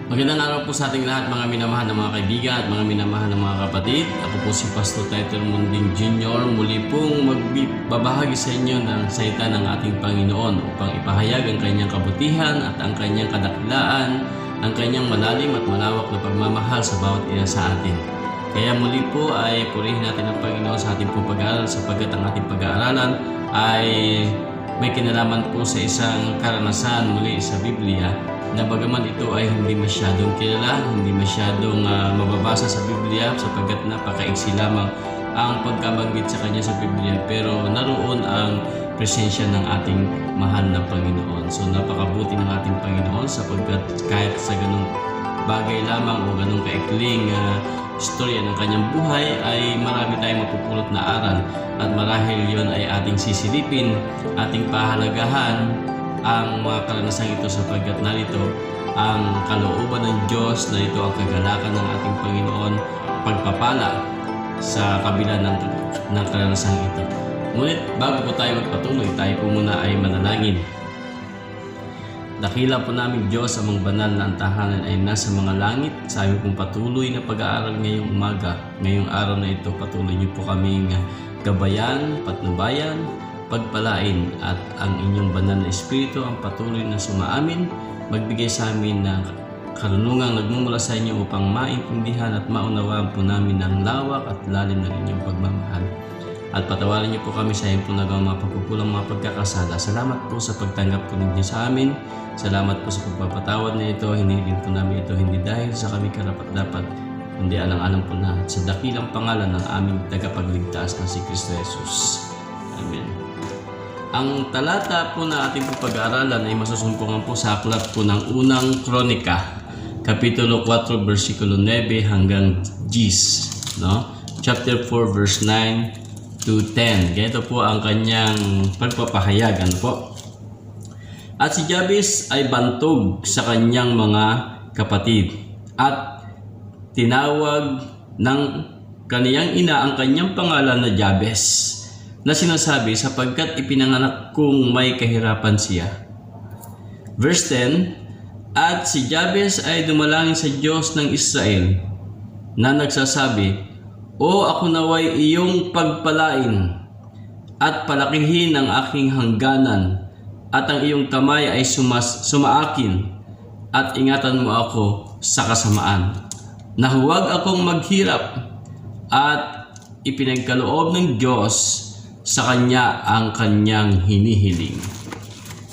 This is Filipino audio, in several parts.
Magandang araw po sa ating lahat, mga minamahal na mga kaibigan at mga minamahal na mga kapatid. Ako po si Pastor Title Munding Jr. Muli pong magbabahagi sa inyo ng salita ng ating Panginoon upang ipahayag ang kanyang kabutihan at ang kanyang kadakilaan, ang kanyang malalim at malawak na pagmamahal sa bawat isa sa atin. Kaya muli po ay purihin natin ang Panginoon sa ating pag-aaral, sapagkat ang ating pag-aaralan ay may kinalaman po sa isang karanasan muli sa Biblia na bagaman ito ay hindi masyadong kilala, hindi masyadong mababasa sa Biblia sapagkat napakaiksi lamang ang pagkabanggit sa kanya sa Biblia, pero naroon ang presensya ng ating mahal na Panginoon. So napakabuti ng ating Panginoon sapagkat kahit sa ganung bagay lamang o ganung kaikling istorya ng kanyang buhay ay marami tayong mapupulot na aral, at marahil yon ay ating sisilipin, ating pahalagahan ang mga karanasang ito sapagkat narito ang kalooban ng Diyos, narito ang kagalakan ng ating Panginoon, pagpapala sa kabila ng karanasang ito. Ngunit bago po tayo magpatuloy, tayo po muna ay manalangin. Dakila po namin Diyos, amang banal na ang tahanan ay nasa mga langit. Sa aming pong patuloy na pag-aaral ngayong umaga, ngayong araw na ito, patuloy niyo po kaming gabayan, patnubayan, pagpalain, at ang inyong banal na Espiritu ang patuloy na sumaamin, magbigay sa amin ng karunungang nagmumula sa inyo upang maintindihan at maunawaan po namin ang lawak at lalim ng inyong pagmamahal. At patawarin niyo po kami sa inyong nagawang mga pagkukulang, mga pagkakasala. Salamat po sa pagtanggap po ninyo sa amin. Salamat po sa pagpapatawad na ito. Hinihiling po namin ito hindi dahil sa kami karapat-dapat, kundi alang-alang po na sa dakilang pangalan ng aming tagapagligtas na si Kristo Jesus. Amen. Ang talata po na ating pag-aaralan ay masusumpungan po sa aklat po ng unang Kronika, Kapitulo 4, versikulo 9 hanggang 10. No? Chapter 4, verse 9 to 10. Ganito po ang kanyang pagpapahayag. Ano po? At si Jabez ay bantog sa kanyang mga kapatid at tinawag ng kaniyang ina ang kanyang pangalan na Jabez, na sinasabi sapagkat ipinanganak kong may kahirapan siya. Verse 10, at si Jabez ay dumalangin sa Diyos ng Israel na nagsasabi, O ako naway iyong pagpalain at palakihin ang aking hangganan, at ang iyong kamay ay sumaakin, at ingatan mo ako sa kasamaan, na huwag akong maghirap. At ipinagkaloob ng Diyos sa kanya ang kanyang hinihiling.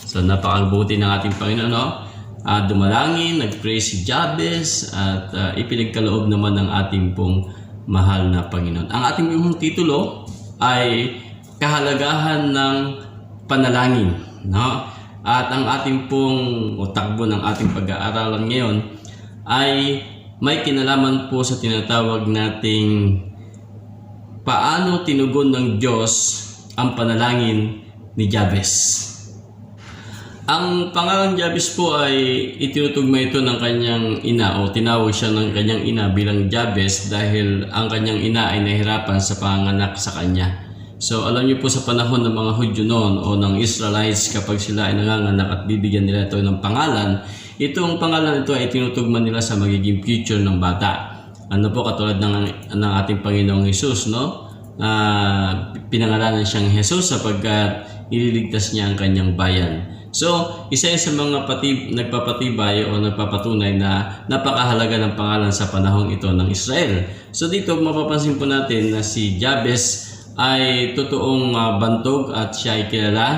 So napakabuti ng ating Panginoon, no? Dumalangin, nag-pray si Jabez, at ipinagkaloob naman ng ating pong mahal na Panginoon. Ang ating yung titulo ay kahalagahan ng panalangin, no? At ang ating pong takbo ng ating pag-aaralan ngayon ay may kinalaman po sa tinatawag nating paano tinugon ng Diyos ang panalangin ni Jabez. Ang pangalan Jabez po ay itinutugma ito ng kanyang ina, o tinawag siya ng kanyang ina bilang Jabez dahil ang kanyang ina ay nahirapan sa panganak sa kanya. So alam niyo po sa panahon ng mga Hudyo noon o ng Israelites, kapag sila ay nanganganak at bibigyan nila ito ng pangalan, itong pangalan ito ay tinutugma nila sa magiging future ng bata. Ano po, katulad ng ating Panginoong Jesus, no? Pinangalanan siyang Jesus sapagkat ililigtas niya ang kanyang bayan. So, isa yan sa mga nagpapatibay o nagpapatunay na napakahalaga ng pangalan sa panahong ito ng Israel. So dito mapapansin po natin na si Jabez ay totoong bantog, at siya ay kilala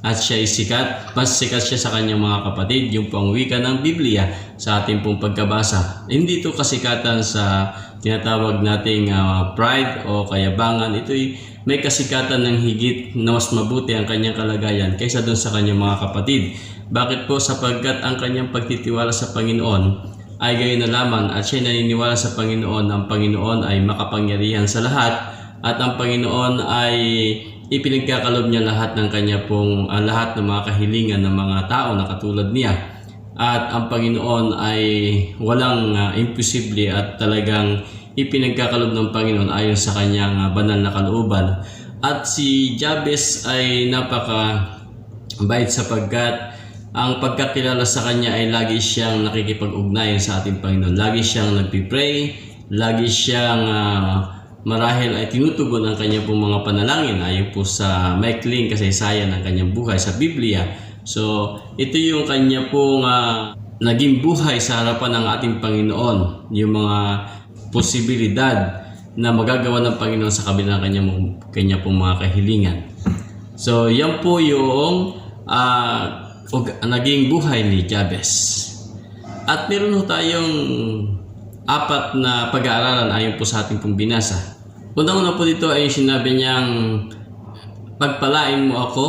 at siya ay sikat. Mas sikat siya sa kanyang mga kapatid. Yung pang wika ng Biblia sa ating pong pagkabasa. Hindi ito kasikatan sa tinatawag nating pride o kayabangan. Ito'y may kasikatan ng higit na mas mabuti ang kanyang kalagayan kaysa doon sa kanyang mga kapatid. Bakit po? Sapagkat ang kanyang pagtitiwala sa Panginoon ay gayon na lamang, at siya naniniwala sa Panginoon. Ang Panginoon ay makapangyarihan sa lahat, at ang Panginoon ay ipinagkakalob niya lahat ng kanya pong lahat ng mga kahilingan ng mga tao na katulad niya. At ang Panginoon ay walang imposible, at talagang ipinagkakalob ng Panginoon ayon sa kanyang banal na kalooban. At si Jabez ay napaka bait sapagkat ang pagkakilala sa kanya ay lagi siyang nakikipag-ugnayan sa ating Panginoon. Lagi siyang nagpipray, lagi siyang marahil ay tinutugon ang kanyang pong mga panalangin ayon po sa maikling kasaysayan ng kanyang buhay sa Biblia. So, ito yung kanya pong naging buhay sa harapan ng ating Panginoon, yung mga posibilidad na magagawa ng Panginoon sa kabila ng kanya pong mga kahilingan. So, yan po yung naging buhay ni Jabez. At meron tayong 4 na pag-aaralan ayon po sa ating pong binasa. Unang-una po dito ay sinabi niyang pagpalain mo ako.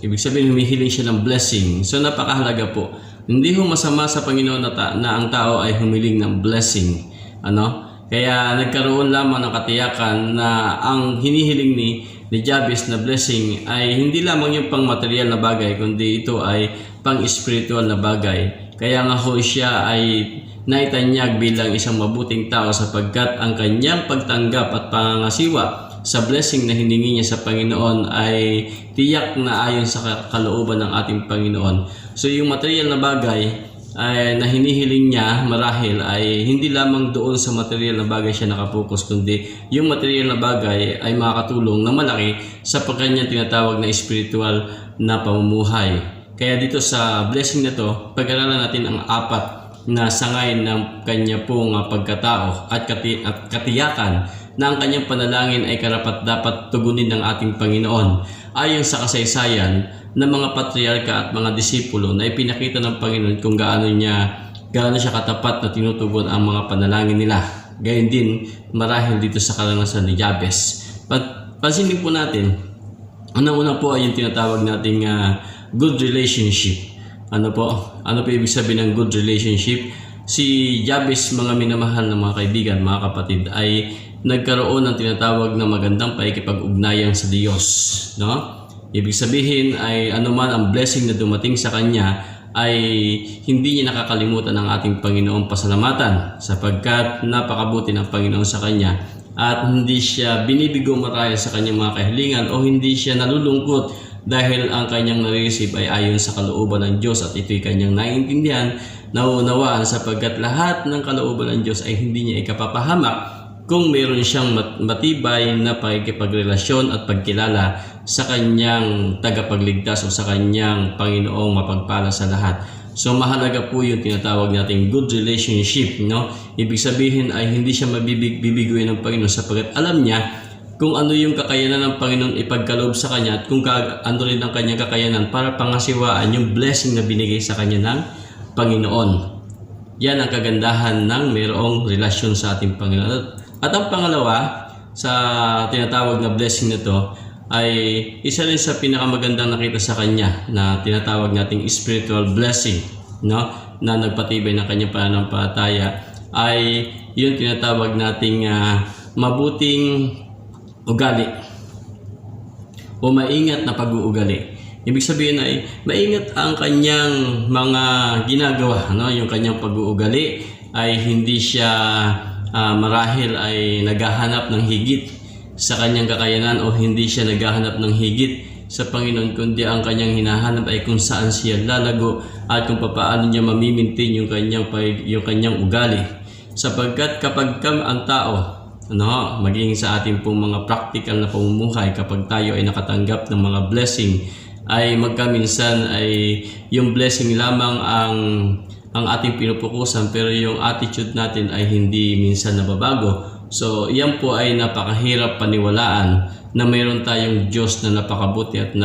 Ibig sabihin humihiling siya ng blessing. So napakahalaga po. Hindi ho masama sa Panginoon na ang tao ay humiling ng blessing. Kaya nagkaroon lamang ng katiyakan na ang hinihiling ni Jabez na blessing ay hindi lamang yung pang material na bagay, kundi ito ay pang spiritual na bagay. Kaya nga ho siya ay naitanyag bilang isang mabuting tao sapagkat ang kanyang pagtanggap at pangangasiwa sa blessing na hiningi niya sa Panginoon ay tiyak na ayon sa kalooban ng ating Panginoon. So yung material na bagay na hinihiling niya marahil ay hindi lamang doon sa material na bagay siya nakapokus, kundi yung material na bagay ay makakatulong na malaki sa kanyang tinatawag na spiritual na pamumuhay. Kaya dito sa blessing na to, pag-aralan natin ang 4 na sangay ng kanya pong pagkatao at katiyakan na ang kanyang panalangin ay karapat-dapat tugunin ng ating Panginoon ayon sa kasaysayan ng mga patriarka at mga disipulo na ipinakita ng Panginoon kung gaano siya katapat na tinutugon ang mga panalangin nila. Gayon din marahil dito sa karanasan ni Jabez. Pansinin po natin, unang-una po ay yung tinatawag nating good relationship. Ano po ibig sabihin ng good relationship? Si Jabez, mga minamahal na mga kaibigan, mga kapatid, ay nagkaroon ng tinatawag na magandang pakikipag-ugnayan sa Diyos. Ibig sabihin ay anuman ang blessing na dumating sa kanya ay hindi niya nakakalimutan ng ating Panginoong pasalamatan sapagkat napakabuti ng Panginoon sa kanya at hindi siya binibigo marahil sa kanyang mga kahilingan o hindi siya nalulungkot dahil ang kanyang nare-receive ay ayon sa kalooban ng Diyos at ito'y kanyang naiintindihan, naunawaan sapagkat lahat ng kalooban ng Diyos ay hindi niya ikapapahamak kung meron siyang matibay na pakikipagrelasyon at pagkilala sa kanyang tagapagligtas o sa kanyang Panginoong mapagpala sa lahat. So mahalaga po yung tinatawag nating good relationship. Ibig sabihin ay hindi siya mabibiguin ng Panginoon sapagkat alam niya kung ano yung kakayanan ng Panginoon ipagkaloob sa kanya at kung ano rin ang kanyang kakayanan para pangasiwaan yung blessing na binigay sa kanya ng Panginoon. Yan ang kagandahan ng mayroong relasyon sa ating Panginoon. At ang pangalawa sa tinatawag na blessing na to ay isa rin sa pinakamagandang nakita sa kanya na tinatawag nating spiritual blessing, na nagpatibay ng kanyang pananampalataya ay yung tinatawag nating mabuting ugali o maingat na pag-uugali. Ibig sabihin ay maingat ang kanyang mga ginagawa, yung kanyang pag-uugali ay hindi siya marahil ay naghahanap ng higit sa kanyang kakayanan o hindi siya naghahanap ng higit sa Panginoon, kundi ang kanyang hinahanap ay kung saan siya lalago at kung paano niya mamimintin yung kanyang ugali. Sapagkat kapag ang tao, maging sa ating pong mga practical na pamumuhay, kapag tayo ay nakatanggap ng mga blessing, ay magkaminsan ay yung blessing lamang ang ating pinupukusan pero yung attitude natin ay hindi minsan nababago. So yan po ay napakahirap paniwalaan na mayroon tayong Diyos na napakabuti at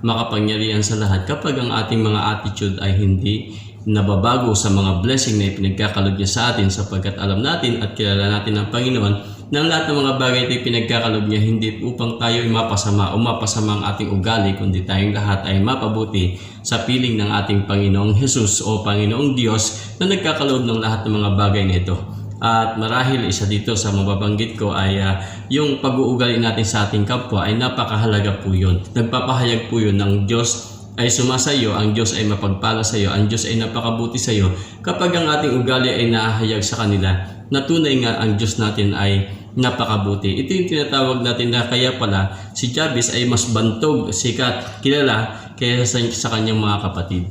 makapangyarihan sa lahat kapag ang ating mga attitude ay hindi nababago sa mga blessing na ipinagkakalob niya sa atin, sapagkat alam natin at kilala natin ang Panginoon na ang lahat ng mga bagay ito ipinagkakalob niya hindi upang tayo ay mapasama o mapasama ang ating ugali, kundi tayong lahat ay mapabuti sa piling ng ating Panginoong Jesus o Panginoong Diyos na nagkakalob ng lahat ng mga bagay na ito. At marahil isa dito sa mababanggit ko ay yung pag-uugali natin sa ating kapwa ay napakahalaga po yun. Nagpapahayag po yun ng Diyos ay sumasayo, ang Diyos ay mapagpala sa iyo, ang Diyos ay napakabuti sa iyo kapag ang ating ugali ay nahahayag sa kanila na tunay nga ang Diyos natin ay napakabuti. Ito yung tinatawag natin na kaya pala si Jabez ay mas bantog, sikat, kilala kaysa sa kanyang mga kapatid.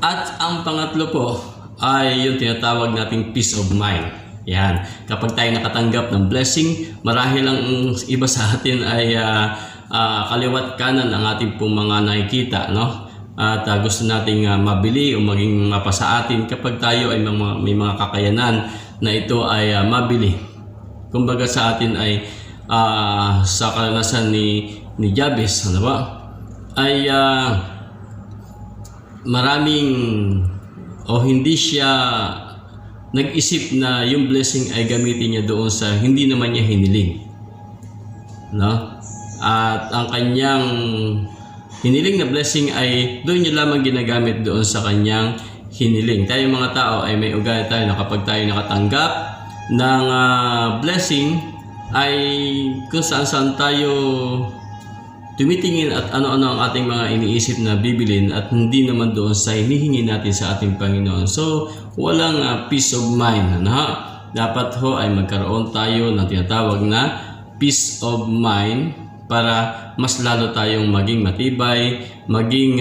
At ang pangatlo po ay yung tinatawag nating peace of mind. Yan. Kapag tayo nakatanggap ng blessing, marahil ang iba sa atin ay kaliwat kanan ang ating pong mga nakikita, no? At gusto nating mabili o maging mapasa atin kapag tayo ay may mga kakayanan na ito ay mabili. Kumbaga sa atin ay sa karanasan ni Jabez, ano ba? Ay maraming o hindi siya nag-isip na yung blessing ay gamitin niya doon sa hindi naman niya hiniling, no? At ang kanyang hiniling na blessing ay doon niya lamang ginagamit doon sa kanyang hiniling. Tayo mga tao ay may ugali tayo na kapag tayo nakatanggap ng blessing ay kung saan tayo tumitingin at ano-ano ang ating mga iniisip na bibilin at hindi naman doon sa hinihingi natin sa ating Panginoon. So, walang peace of mind. Ano? Dapat ho ay magkaroon tayo ng tinatawag na peace of mind para mas lalo tayong maging matibay, maging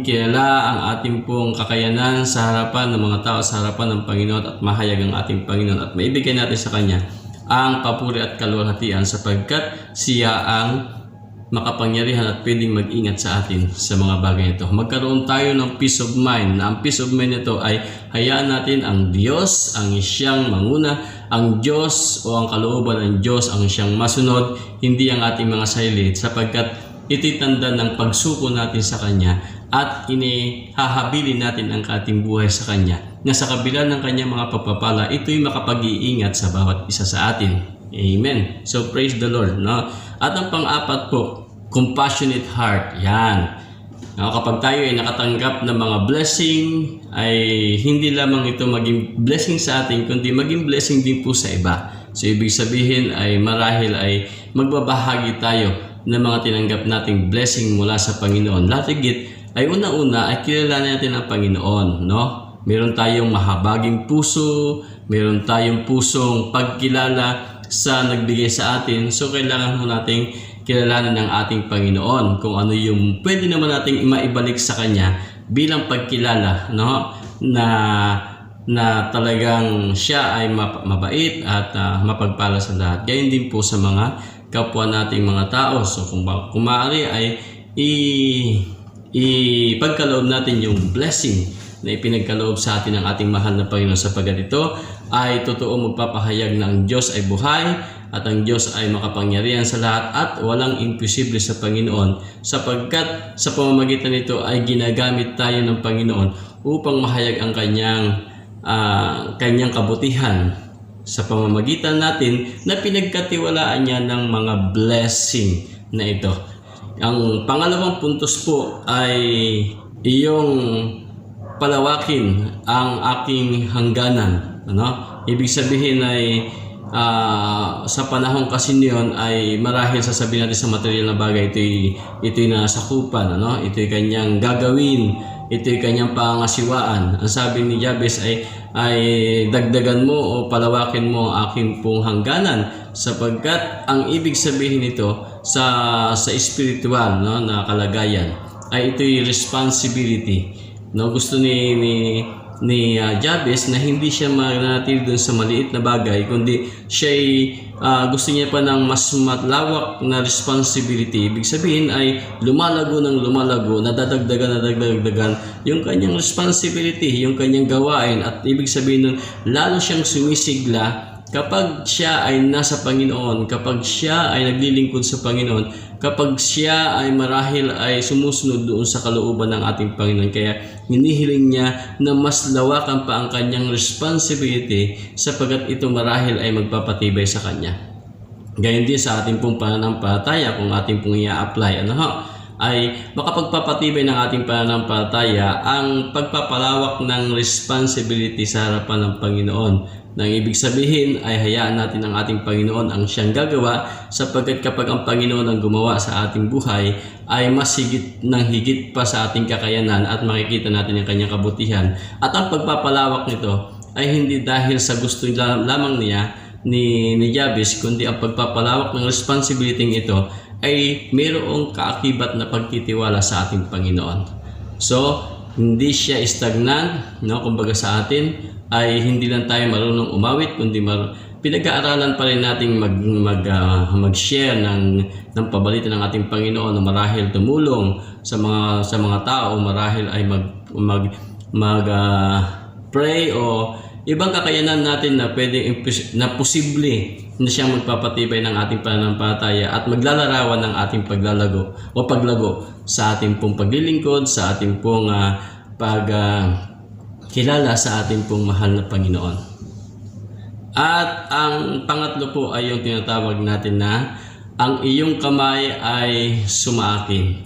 kilala ang ating pong kakayanan sa harapan ng mga tao, sa harapan ng Panginoon at mahayag ang ating Panginoon at maibigay natin sa Kanya ang papuri at kaluwalhatian sapagkat Siya ang makapangyarihan at pwedeng mag-ingat sa atin sa mga bagay ito. Magkaroon tayo ng peace of mind. Ang peace of mind nito ay hayaan natin ang Diyos, ang siyang manguna, ang Diyos o ang kalooban ng Diyos ang siyang masunod, hindi ang ating mga sarili sapagkat ito'y tanda ng pagsuko natin sa Kanya at inihahabilin natin ang ating buhay sa Kanya na sa kabila ng Kanyang mga pagpapala, ito'y makapag-iingat sa bawat isa sa atin. Amen. So praise the Lord, no? At ang pang-apat po, compassionate heart. Yan. No, kapag tayo ay nakatanggap ng mga blessing, ay hindi lamang ito maging blessing sa atin, kundi maging blessing din po sa iba. So ibig sabihin ay marahil ay magbabahagi tayo ng mga tinanggap nating blessing mula sa Panginoon. Latigit ay una-una ay kilalanin natin ang Panginoon, no? Meron tayong mahabaging puso, meron tayong pusong pagkilala sa nagbigay sa atin. So kailangan mo nating kilalanin ng ating Panginoon kung ano yung pwede naman nating maibalik sa Kanya bilang pagkilala, no? Na talagang Siya ay mabait at mapagpala sa lahat. Gayon din po sa mga kapwa nating mga tao. So kung maaari ay ipagkaloob natin yung blessing na ipinagkaloob sa atin ng ating mahal na Panginoon sapagkat ito ay totoo magpapahayag na ang Diyos ay buhay at ang Diyos ay makapangyarihan sa lahat at walang imposible sa Panginoon sapagkat sa pamamagitan nito ay ginagamit tayo ng Panginoon upang mahayag ang kanyang kabutihan sa pamamagitan natin na pinagkatiwalaan niya ng mga blessing na ito. Ang pangalawang puntos po ay iyong palawakin ang aking hangganan. Ano? Ibig sabihin ay sa panahon kasi niyon ay marahil sasabihin natin sa material na bagay ito'y nasakupan, ano? Ito'y kanyang gagawin, ito'y kanyang pangasiwaan. Ang sabi ni Jabez ay dagdagan mo o palawakin mo ang aking pong hangganan sapagkat ang ibig sabihin nito sa spiritual, no, na kalagayan ay ito'y responsibility. No, gusto ni Jabez na hindi siya manatili doon sa maliit na bagay kundi siya gusto niya pa ng mas malawak na responsibility. Ibig sabihin ay lumalago nadadagdagan yung kanyang responsibility, yung kanyang gawain at ibig sabihin nun lalo siyang sumisigla kapag siya ay nasa Panginoon, kapag siya ay naglilingkod sa Panginoon, kapag siya ay marahil ay sumusunod doon sa kalooban ng ating Panginoon. Kaya hinihiling niya na mas lawakan pa ang kanyang responsibility sapagkat ito marahil ay magpapatibay sa kanya. Gayon din sa ating pong pananampalataya, kung ating pong i-apply, ay makapagpapatibay ng ating pananampalataya ang pagpapalawak ng responsibility sa harapan ng Panginoon. Nang ibig sabihin ay hayaan natin ang ating Panginoon ang siyang gagawa sapagkat kapag ang Panginoon ang gumawa sa ating buhay ay mas higit pa sa ating kakayanan at makikita natin ang kanyang kabutihan. At ang pagpapalawak nito ay hindi dahil sa gusto lamang niya ni Jabez kundi ang pagpapalawak ng responsibility ito ay mayroong kaakibat na pagtitiwala sa ating Panginoon. So, hindi siya stagnant, no? Kumbaga sa atin ay hindi lang tayo marunong umawit, kundi pinag-aaralan pa rin nating mag-share ng pabalita ng ating Panginoon na marahil tumulong sa mga tao, marahil ay pray o ibang kakayanan natin na posible na siyang magpapatibay ng ating pananampalataya at maglalarawan ng ating paglago sa ating pong paglilingkod, sa ating pong kilala sa ating pong mahal na Panginoon. At ang pangatlo po ay yung tinatawag natin na ang iyong kamay ay sumaakin.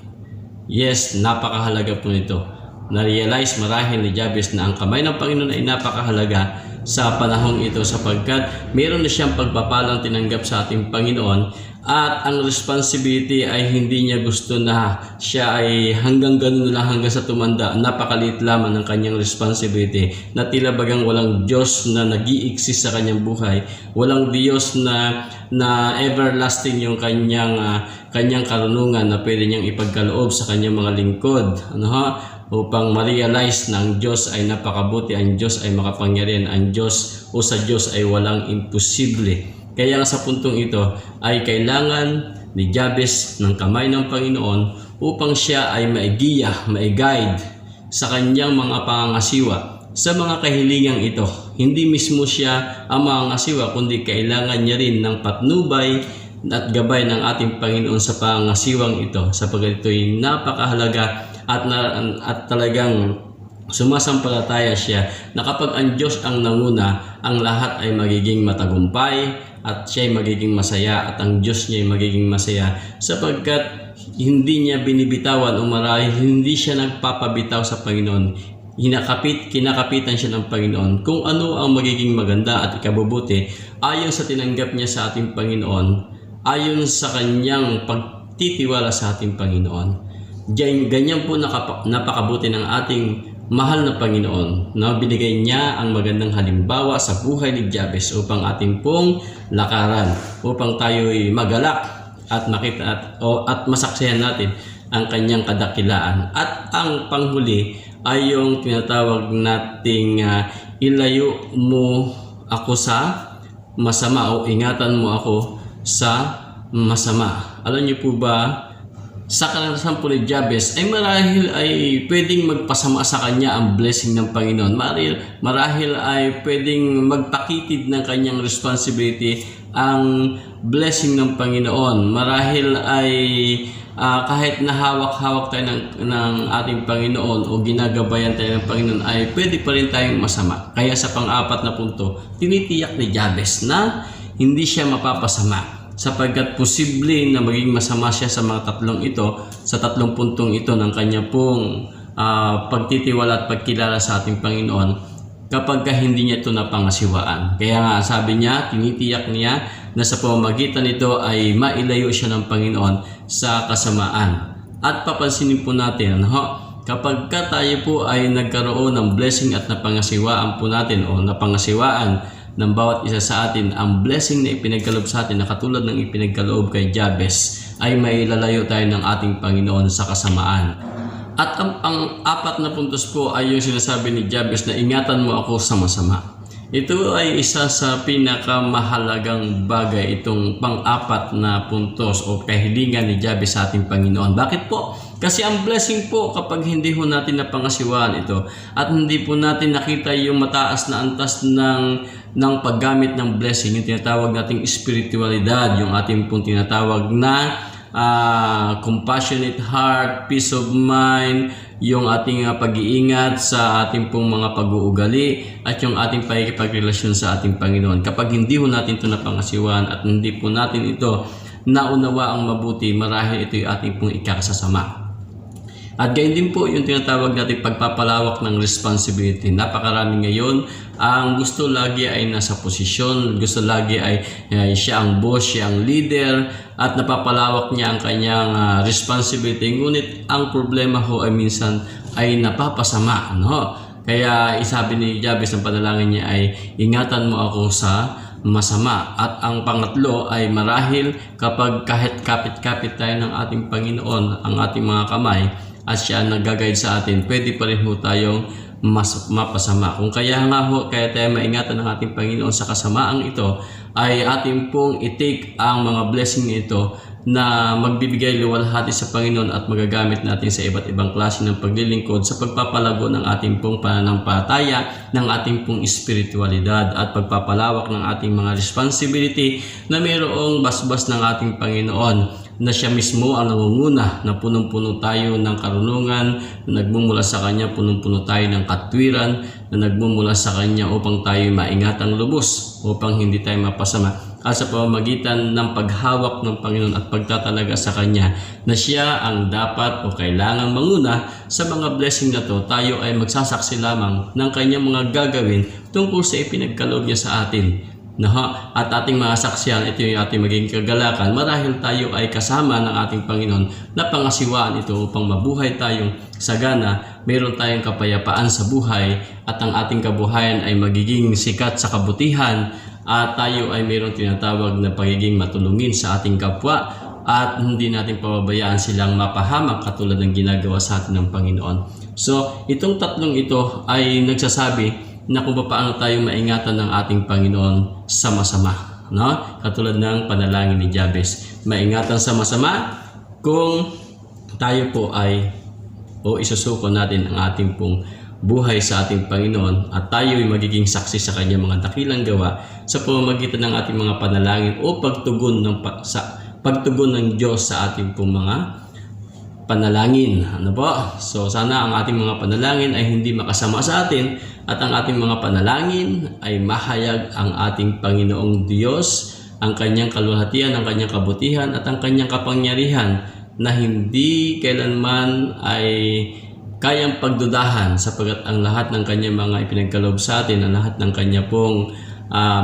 Yes, napakahalaga po nito. Na-realize marahil ni Jabez na ang kamay ng Panginoon ay napakahalaga sa panahong ito sapagkat mayroon na siyang pagpapalang tinanggap sa ating Panginoon at ang responsibility ay hindi niya gusto na siya ay hanggang ganun lang hanggang sa tumanda. Napakaliit lamang ng kanyang responsibility na tila bagang walang Diyos na nag-i-exist sa kanyang buhay, walang Diyos na everlasting yung kanyang karunungan na pwede niyang ipagkaloob sa kanyang mga lingkod. Upang ma-realize na ang Diyos ay napakabuti, ang Diyos ay makapangyarihan, ang Diyos o sa Diyos ay walang imposible. Kaya sa puntong ito ay kailangan ni Jabez ng kamay ng Panginoon upang siya ay mai-guide sa kanyang mga pangangasiwa sa mga kahilingang ito. Hindi mismo siya ang mangangasiwa kundi kailangan niya rin ng patnubay at gabay ng ating Panginoon sa pangangasiwang ito sapagkat ito'y napakahalaga at talagang sumasampalataya siya na kapag ang Diyos ang nanguna, ang lahat ay magiging matagumpay at siya ay magiging masaya at ang Diyos niya ay magiging masaya sapagkat hindi niya binibitawan o marahil hindi siya nagpapabitaw sa Panginoon. Kinakapitan siya ng Panginoon kung ano ang magiging maganda at ikabubuti ayon sa tinanggap niya sa ating Panginoon, ayon sa kanyang pagtitiwala sa ating Panginoon. Ganyan po napakabuti ng ating mahal na Panginoon na binigay niya ang magandang halimbawa sa buhay ni Jabez upang ating pong lakaran, upang tayo'y magalak at makita at masaksihan natin ang kanyang kadakilaan. At ang panghuli ay yung tinatawag nating ilayo mo ako sa masama o ingatan mo ako sa masama. Alam niyo po ba, sa karanasan po ni Jabez ay marahil ay pwedeng magpasama sa kanya ang blessing ng Panginoon. Marahil ay pwedeng magpakitid ng kanyang responsibility ang blessing ng Panginoon. Marahil ay kahit nahawak-hawak tayo ng ating Panginoon o ginagabayan tayo ng Panginoon ay pwede pa rin tayong masama. Kaya sa pang-apat na punto, tinitiyak ni Jabez na hindi siya mapapasama sapagkat posible na maging masama siya sa mga tatlong puntong ito ng kanya pong pagtitiwala at pagkilala sa ating Panginoon kapag hindi niya ito napangasiwaan. Kaya nga sabi niya, tinitiyak niya na sa pamamagitan nito ay mailayo siya ng Panginoon sa kasamaan. At papansinin po natin, kapag tayo po ay nagkaroon ng blessing at napangasiwaan po natin o napangasiwaan ng bawat isa sa atin, ang blessing na ipinagkaloob sa atin na katulad ng ipinagkaloob kay Jabez ay mailalayo tayo ng ating Panginoon sa kasamaan. At ang apat na puntos po ay yung sinasabi ni Jabez na ingatan mo ako sa masama. Ito ay isa sa pinakamahalagang bagay, itong pang-apat na puntos o kahilingan ni Jabez sa ating Panginoon. Bakit po? Kasi ang blessing po kapag hindi po natin napangasiwaan ito at hindi po natin nakita yung mataas na antas ng paggamit ng blessing, yung tinatawag nating spiritualidad, yung ating pong tinatawag na compassionate heart, peace of mind, yung ating pag-iingat sa ating pong mga pag-uugali at yung ating pakikipagrelasyon sa ating Panginoon. Kapag hindi po natin ito napangasiwaan at hindi po natin ito naunawa ang mabuti, marahil ito yung ating pong ikakasasama. At gayon din po yung tinatawag natin pagpapalawak ng responsibility. Napakarami ngayon ang gusto lagi ay nasa posisyon, gusto lagi ay siya ang boss, siya ang leader at napapalawak niya ang kanyang responsibility. Ngunit ang problema ho ay minsan ay napapasama. Kaya isabi ni Jabez ng panalangin niya ay ingatan mo ako sa masama. At ang pangatlo ay marahil kapag kahit kapit-kapit tayo ng ating Panginoon, ang ating mga kamay, at siya ang nag-guide sa atin, pwede pa rin ho tayong mapasama. Kung kaya nga ho, kaya tayo maingatan ng ating Panginoon sa kasamaang ito, ay ating pong i-take ang mga blessing nito na magbibigay luwalhati sa Panginoon at magagamit natin sa iba't ibang klase ng paglilingkod sa pagpapalago ng ating pong pananampalataya, ng ating pong espiritualidad at pagpapalawak ng ating mga responsibility na mayroong basbas ng ating Panginoon, na siya mismo ang nangunguna, na punong-puno tayo ng karunungan na nagmumula sa Kanya, punong-puno tayo ng katwiran na nagmumula sa Kanya upang tayo maingatang lubos, upang hindi tayo mapasama. At sa pamamagitan ng paghawak ng Panginoon at pagtatalaga sa Kanya na siya ang dapat o kailangang manguna sa mga blessing na to, tayo ay magsasaksi lamang ng Kanyang mga gagawin tungkol sa ipinagkaloob niya sa atin. At ating mga saksiyan, ito yung ating maging kagalakan marahil tayo ay kasama ng ating Panginoon na pangasiwaan ito upang mabuhay tayong sagana, mayroon tayong kapayapaan sa buhay, at ang ating kabuhayan ay magiging sikat sa kabutihan, at tayo ay mayroong tinatawag na pagiging matulungin sa ating kapwa, at hindi natin pababayaan silang mapahamak katulad ng ginagawa sa atin ng Panginoon. So itong tatlong ito ay nagsasabi na kung paano tayo maingatan ng ating Panginoon sa masama, no? Katulad ng panalangin ni Jabez, maingatan sa masama kung tayo po ay isusuko natin ang ating pong buhay sa ating Panginoon, at tayo ay magiging saksi sa Kanyang mga dakilang gawa sa pamamagitan ng ating mga panalangin o pagtugon ng Diyos sa ating pong mga panalangin. Ano po? So sana ang ating mga panalangin ay hindi makasama sa atin, at ang ating mga panalangin ay mahayag ang ating Panginoong Diyos, ang Kanyang kaluwalhatian, ang Kanyang kabutihan at ang Kanyang kapangyarihan na hindi kailanman ay kayang pagdudahan, sapagkat ang lahat ng Kanyang mga ipinagkaloob sa atin, ang lahat ng Kanya pong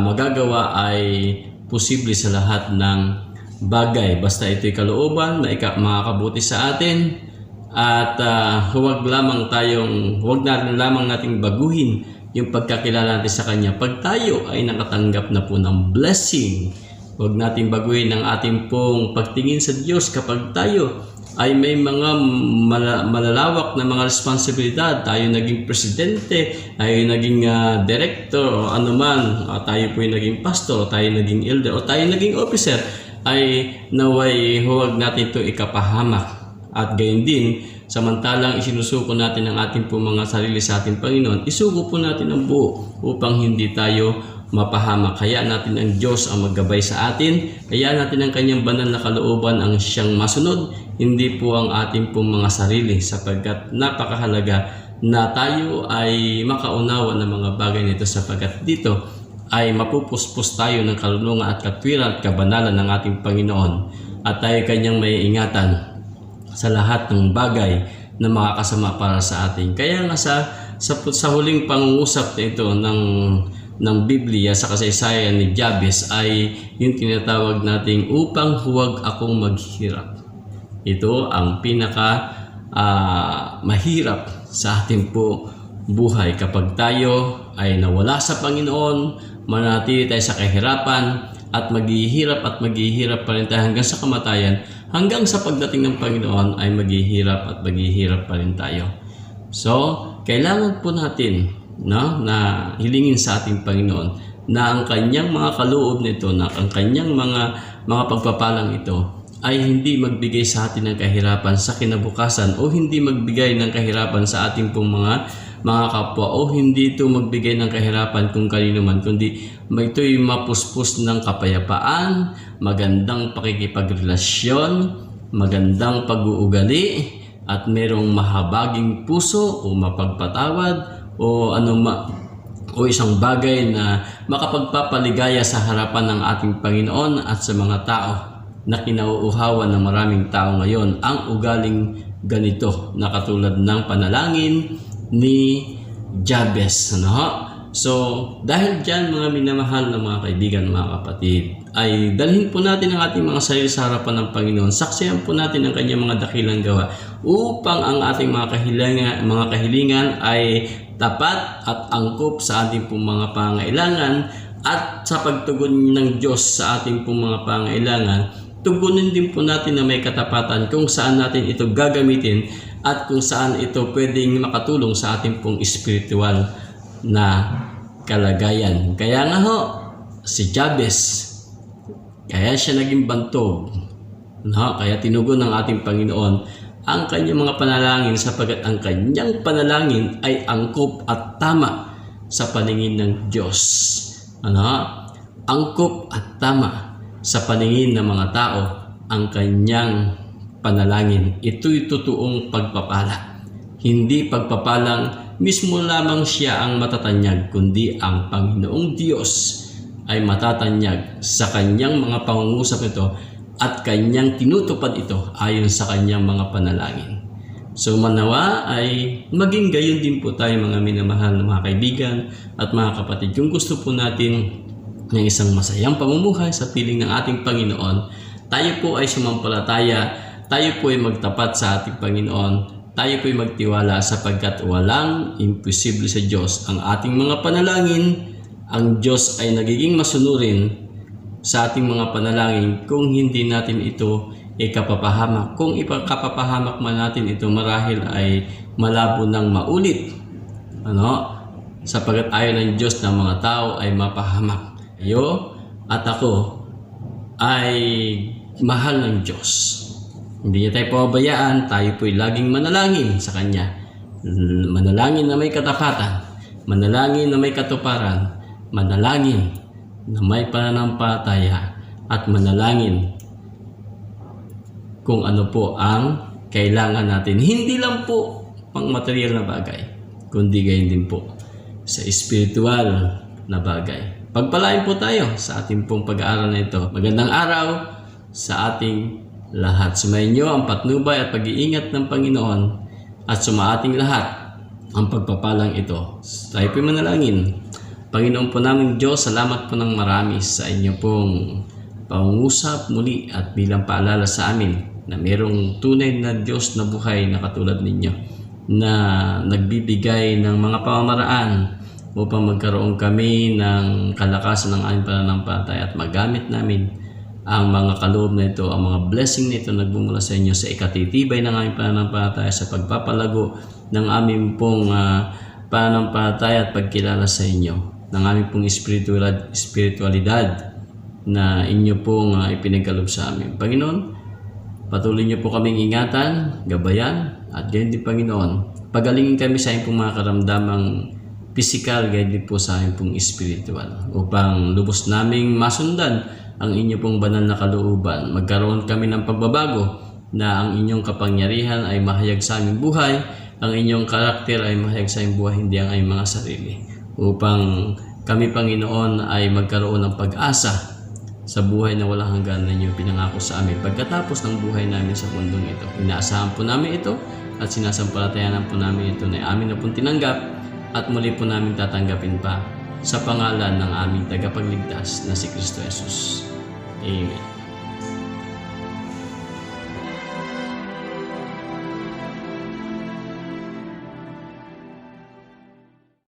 magagawa ay posible sa lahat ng bagay, basta ito'y kalooban na makakabuti sa atin. At huwag na lamang nating baguhin yung pagkakilala natin sa Kanya pag tayo ay nakatanggap na po ng blessing. Huwag nating baguhin ang ating pong pagtingin sa Diyos kapag tayo ay may mga malalawak na mga responsibilidad. Tayo naging presidente, tayo naging director o anuman, tayo po yung naging pastor, tayo naging elder o tayo naging officer, ay naway huwag natin ito ikapahamak. At gayon din, samantalang isinusuko natin ang ating po mga sarili sa ating Panginoon, isuko po natin ang buo upang hindi tayo mapahamak. Kaya natin ang Diyos ang maggabay sa atin, kaya natin ang Kanyang banal na kalooban ang siyang masunod, hindi po ang ating pong mga sarili, sapagkat napakahalaga na tayo ay makaunawa ng mga bagay nito, sapagkat dito ay mapupuspos tayo ng karunungan at katwiran at kabanalan ng ating Panginoon, at tayo Kanyang may ingatan sa lahat ng bagay na makakasama para sa atin. Kaya nga sa huling pangungusap na ito ng Biblia sa kasaysayan ni Jabez ay yung tinatawag nating upang huwag akong maghirap. Ito ang pinaka mahirap sa ating po buhay kapag tayo ay nawala sa Panginoon, manatili tayo sa kahirapan, at maghihirap pa rin tayo hanggang sa kamatayan, hanggang sa pagdating ng Panginoon ay maghihirap pa rin tayo. So, kailangan po natin na hilingin sa ating Panginoon na ang Kanyang mga kaloob nito, na ang Kanyang mga pagpapalang ito ay hindi magbigay sa atin ng kahirapan sa kinabukasan, o hindi magbigay ng kahirapan sa ating pong mga kapwa, o hindi ito magbigay ng kahirapan kung kanino man, kundi ito'y mapuspos ng kapayapaan, magandang pakikipagrelasyon, magandang pag-uugali, at merong mahabaging puso o mapagpatawad o isang bagay na makapagpapaligaya sa harapan ng ating Panginoon at sa mga tao na kinauuhawan ng maraming tao ngayon ang ugaling ganito na katulad ng panalangin ni Jabez. So, dahil dyan mga minamahal na mga kaibigan, mga kapatid, ay dalhin po natin ang ating mga sarili sa harapan ng Panginoon. Saksihan po natin ang Kanyang mga dakilang gawa upang ang ating mga kahilingan ay tapat at angkop sa ating pong mga pangailangan, At sa pagtugon ng Diyos sa ating pong mga pangailangan, tugunin din po natin na may katapatan kung saan natin ito gagamitin at kung saan ito pwedeng makatulong sa ating pong spiritual na kalagayan. Kaya nga ho, si Jabez, kaya siya naging bantog. No? Kaya tinugon ng ating Panginoon ang kanyang mga panalangin sapagkat ang kanyang panalangin ay angkop at tama sa paningin ng Diyos. Angkop at tama sa paningin ng mga tao ang kanyang panalangin. Ito'y totoong pagpapala. Hindi pagpapalang mismo lamang siya ang matatanyag, kundi ang Panginoong Diyos ay matatanyag sa kanyang mga pangungusap ito at kanyang tinutupad ito ayon sa kanyang mga panalangin. So manawa ay maging gayon din po tayo mga minamahal na mga kaibigan at mga kapatid. Kung gusto po natin ng isang masayang pamumuhay sa piling ng ating Panginoon, tayo po ay sumampalataya, tayo po ay magtapat sa ating Panginoon, tayo po ay magtiwala sapagkat walang imposible sa Diyos. Ang ating mga panalangin, ang Diyos ay nagiging masunurin sa ating mga panalangin kung hindi natin ito ikapapahamak. Kung ipakapapahamak man natin ito, marahil ay malabo ng maulit. Sapagkat ayaw ng Diyos na mga tao ay mapahamak. Kayo at ako ay mahal ng Diyos. Hindi niya tayo pababayaan, tayo po'y laging manalangin sa Kanya. Manalangin na may katapatan, manalangin na may katuparan, manalangin na may pananampalataya, at manalangin kung ano po ang kailangan natin. Hindi lang po pang material na bagay, kundi gayon din po sa spiritual na bagay. Pagpalain po tayo sa ating pong pag-aaral na ito. Magandang araw sa ating lahat. Sumayin niyo ang patnubay at pag-iingat ng Panginoon at sumaating lahat ang pagpapalang ito. Tayo po manalangin. Panginoon po namin Diyos, salamat po ng marami sa inyo pong pangungusap muli at bilang paalala sa amin na mayroong tunay na Diyos na buhay na katulad ninyo na nagbibigay ng mga pamamaraan upang magkaroon kami ng kalakasan ng aming pananampalataya at magamit namin ang mga kaloob na ito, ang mga blessing na ito nagbumula sa inyo sa ikatitibay ng aming pananampalataya, sa pagpapalago ng aming pong pananampalataya at pagkilala sa inyo, ng aming pong spiritualidad na inyo pong ipinagkaloob sa amin. Panginoon, patuloy niyo po kaming ingatan, gabayan, at gayon din Panginoon, pagalingin kami sa inyong mga karamdamang pisikal, gayon din po sa aming pong spiritual, upang lubos naming masundan ang inyo pong banal na kalooban. Magkaroon kami ng pagbabago na ang inyong kapangyarihan ay mahayag sa aming buhay, ang inyong karakter ay mahayag sa aming buhay, hindi ang aming mga sarili. Upang kami, Panginoon, ay magkaroon ng pag-asa sa buhay na walang hanggan na inyo pinangako sa amin pagkatapos ng buhay namin sa mundong ito. Inaasahan po namin ito at sinasampalatayanan po namin ito na amin na pong tinanggap at muli po namin tatanggapin pa sa pangalan ng aming tagapagligtas na si Kristo Jesus. Amen.